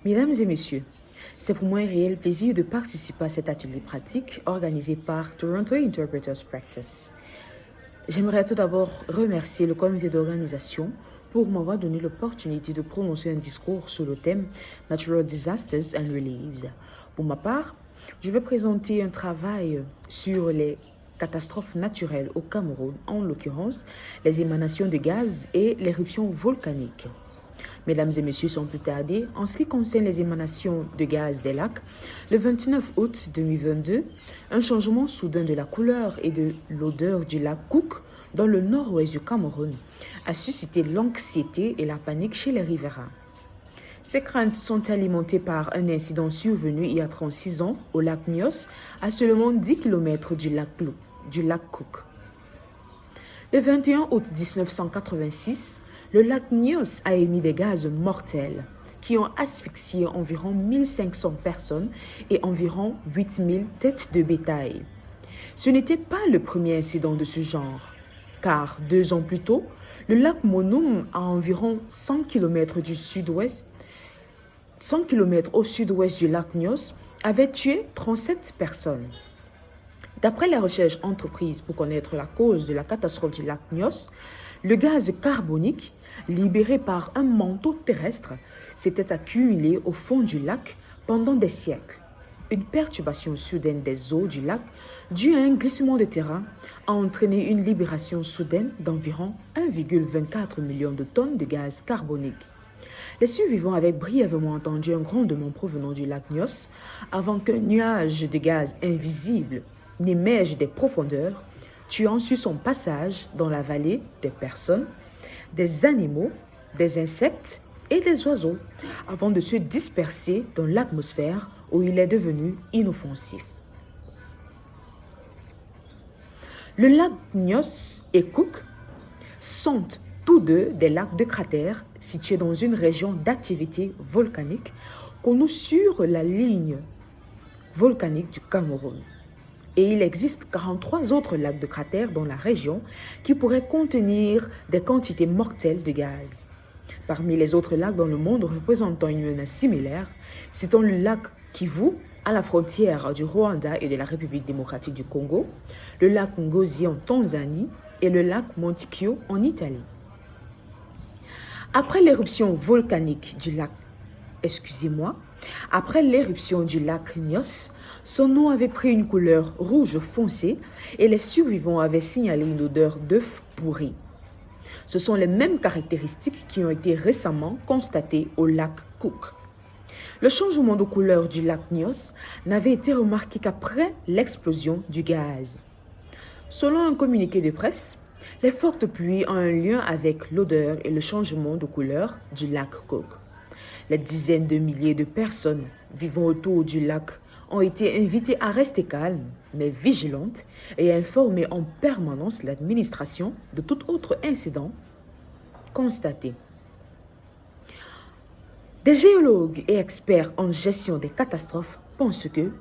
Mesdames et messieurs, c'est pour moi un réel plaisir de participer à cet atelier pratique organisé par Toronto Interpreters Practice. J'aimerais tout d'abord remercier le comité d'organisation pour m'avoir donné l'opportunité de prononcer un discours sur le thème Natural Disasters and Reliefs. Pour ma part, je vais présenter un travail sur les catastrophes naturelles au Cameroun, en l'occurrence les émanations de gaz et l'éruption volcanique. Mesdames et messieurs, sans plus tarder, en ce qui concerne les émanations de gaz des lacs, le 29 août 2022, un changement soudain de la couleur et de l'odeur du lac Cook dans le nord-ouest du Cameroun a suscité l'anxiété et la panique chez les riverains. Ces craintes sont alimentées par un incident survenu il y a 36 ans au lac Nyos, à seulement 10 km du lac Cook. Le 21 août 1986, le lac Nyos a émis des gaz mortels qui ont asphyxié environ 1500 personnes et environ 8000 têtes de bétail. Ce n'était pas le premier incident de ce genre, car 2 ans plus tôt, le lac Monoum, à environ 100 km au sud-ouest du lac Nyos, avait tué 37 personnes. D'après les recherches entreprises pour connaître la cause de la catastrophe du lac Nyos, le gaz carbonique libéré par un manteau terrestre s'était accumulé au fond du lac pendant des siècles. Une perturbation soudaine des eaux du lac due à un glissement de terrain a entraîné une libération soudaine d'environ 1,24 million de tonnes de gaz carbonique. Les survivants avaient brièvement entendu un grondement provenant du lac Nyos avant qu'un nuage de gaz invisible n'émerge des profondeurs, tuant sur son passage dans la vallée des personnes, des animaux, des insectes et des oiseaux, avant de se disperser dans l'atmosphère où il est devenu inoffensif. Le lac Nyos et Cook sont tous deux des lacs de cratères situés dans une région d'activité volcanique connue sur la ligne volcanique du Cameroun. Et il existe 43 autres lacs de cratères dans la région qui pourraient contenir des quantités mortelles de gaz. Parmi les autres lacs dans le monde représentant une menace similaire, citons le lac Kivu à la frontière du Rwanda et de la République démocratique du Congo, le lac Ngozi en Tanzanie et le lac Monticchio en Italie. Après l'éruption volcanique du lac Nyos, son nom avait pris une couleur rouge foncé et les survivants avaient signalé une odeur d'œuf pourri. Ce sont les mêmes caractéristiques qui ont été récemment constatées au lac Cook. Le changement de couleur du lac Nyos n'avait été remarqué qu'après l'explosion du gaz. Selon un communiqué de presse, les fortes pluies ont un lien avec l'odeur et le changement de couleur du lac Cook. Les dizaines de milliers de personnes vivant autour du lac ont été invitées à rester calmes, mais vigilantes, et à informer en permanence l'administration de tout autre incident constaté. Des géologues et experts en gestion des catastrophes pensent que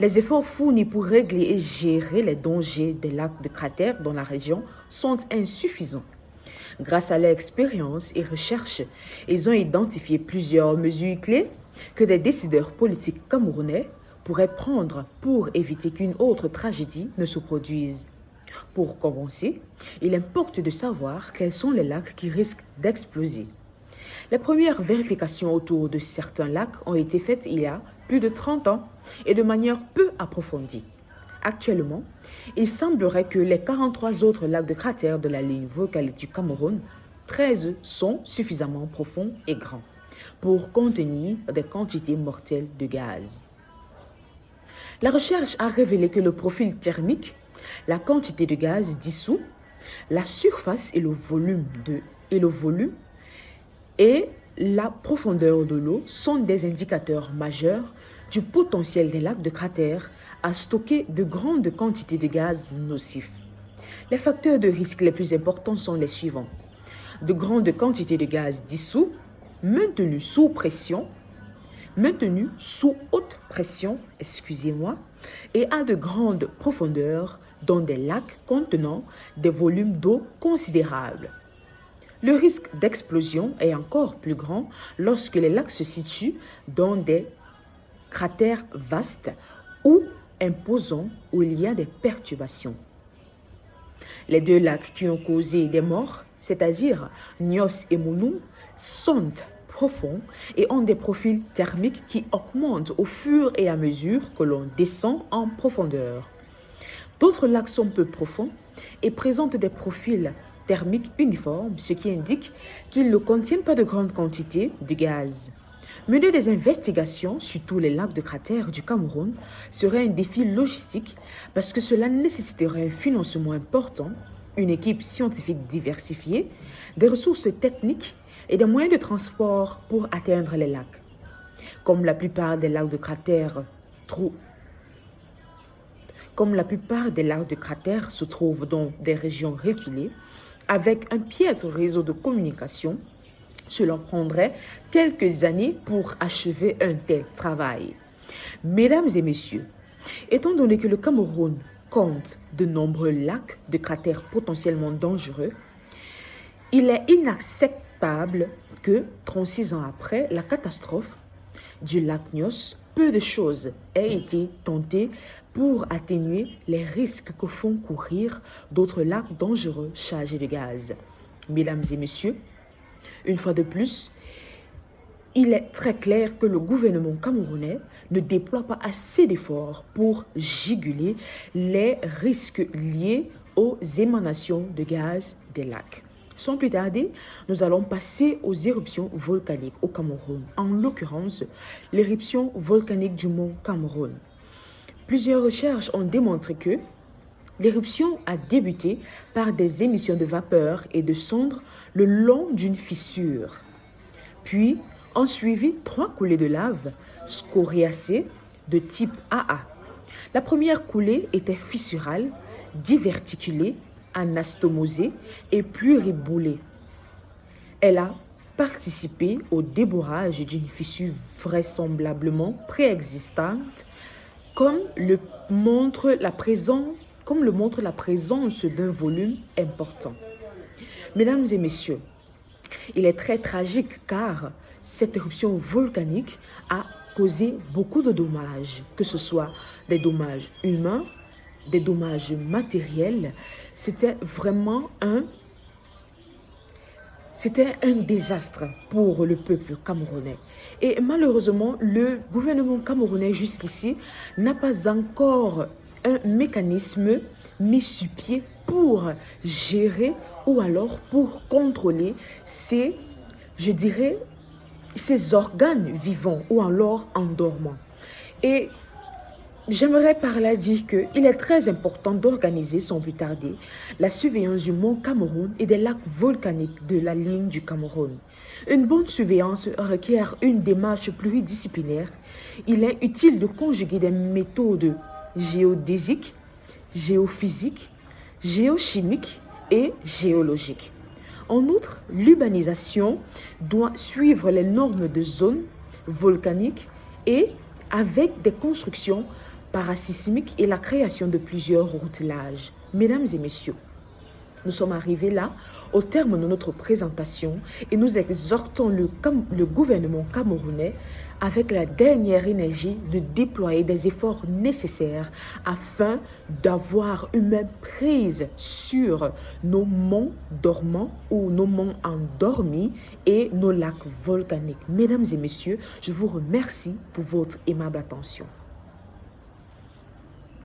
les efforts fournis pour régler et gérer les dangers des lacs de cratères dans la région sont insuffisants. Grâce à leur expérience et recherche, ils ont identifié plusieurs mesures clés que des décideurs politiques camerounais pourraient prendre pour éviter qu'une autre tragédie ne se produise. Pour commencer, il importe de savoir quels sont les lacs qui risquent d'exploser. Les premières vérifications autour de certains lacs ont été faites il y a plus de 30 ans et de manière peu approfondie. Actuellement, il semblerait que les 43 autres lacs de cratères de la ligne volcanique du Cameroun, 13 sont suffisamment profonds et grands pour contenir des quantités mortelles de gaz. La recherche a révélé que le profil thermique, la quantité de gaz dissous, la surface et le volume et la profondeur de l'eau sont des indicateurs majeurs du potentiel des lacs de cratères à stocker de grandes quantités de gaz nocifs. Les facteurs de risque les plus importants sont les suivants. De grandes quantités de gaz dissous, maintenus sous haute pression, et à de grandes profondeurs dans des lacs contenant des volumes d'eau considérables. Le risque d'explosion est encore plus grand lorsque les lacs se situent dans des cratères vastes ou imposants où il y a des perturbations. Les deux lacs qui ont causé des morts, c'est-à-dire Nyos et Mounoum, sont profonds et ont des profils thermiques qui augmentent au fur et à mesure que l'on descend en profondeur. D'autres lacs sont peu profonds et présentent des profils thermiques uniformes, ce qui indique qu'ils ne contiennent pas de grandes quantités de gaz. Mener des investigations sur tous les lacs de cratères du Cameroun serait un défi logistique parce que cela nécessiterait un financement important, une équipe scientifique diversifiée, des ressources techniques et des moyens de transport pour atteindre les lacs. Comme la plupart des lacs de cratères se trouvent dans des régions reculées, avec un piètre réseau de communication, cela prendrait quelques années pour achever un tel travail. Mesdames et messieurs, étant donné que le Cameroun compte de nombreux lacs de cratères potentiellement dangereux, il est inacceptable que, 36 ans après la catastrophe du lac Nyos, peu de choses aient été tentées pour atténuer les risques que font courir d'autres lacs dangereux chargés de gaz. Mesdames et messieurs, une fois de plus, il est très clair que le gouvernement camerounais ne déploie pas assez d'efforts pour juguler les risques liés aux émanations de gaz des lacs. Sans plus tarder, nous allons passer aux éruptions volcaniques au Cameroun, en l'occurrence l'éruption volcanique du mont Cameroun. Plusieurs recherches ont démontré que l'éruption a débuté par des émissions de vapeur et de cendres le long d'une fissure. Puis ont suivi 3 coulées de lave scoriacées de type AA. La première coulée était fissurale, diverticulée, anastomosée et pluriboulée. Elle a participé au débourrage d'une fissure vraisemblablement préexistante, comme le montre la présence d'un volume important. Mesdames et messieurs, il est très tragique car cette éruption volcanique a causé beaucoup de dommages, que ce soit des dommages humains, des dommages matériels. C'était vraiment un désastre pour le peuple camerounais. Et malheureusement, le gouvernement camerounais jusqu'ici n'a pas encore un mécanisme mis sur pied pour gérer ou alors pour contrôler ces organes vivants ou alors endormants. Et j'aimerais par là dire qu'il est très important d'organiser sans plus tarder la surveillance du mont Cameroun et des lacs volcaniques de la ligne du Cameroun. Une bonne surveillance requiert une démarche pluridisciplinaire. Il est utile de conjuguer des méthodes géodésiques, géophysiques, géochimiques et géologiques. En outre, l'urbanisation doit suivre les normes de zones volcaniques et avec des constructions parasismiques et la création de plusieurs routelages. Mesdames et messieurs, nous sommes arrivés là au terme de notre présentation et nous exhortons le gouvernement camerounais avec la dernière énergie de déployer des efforts nécessaires afin d'avoir une main prise sur nos monts dormants ou nos monts endormis et nos lacs volcaniques. Mesdames et messieurs, je vous remercie pour votre aimable attention.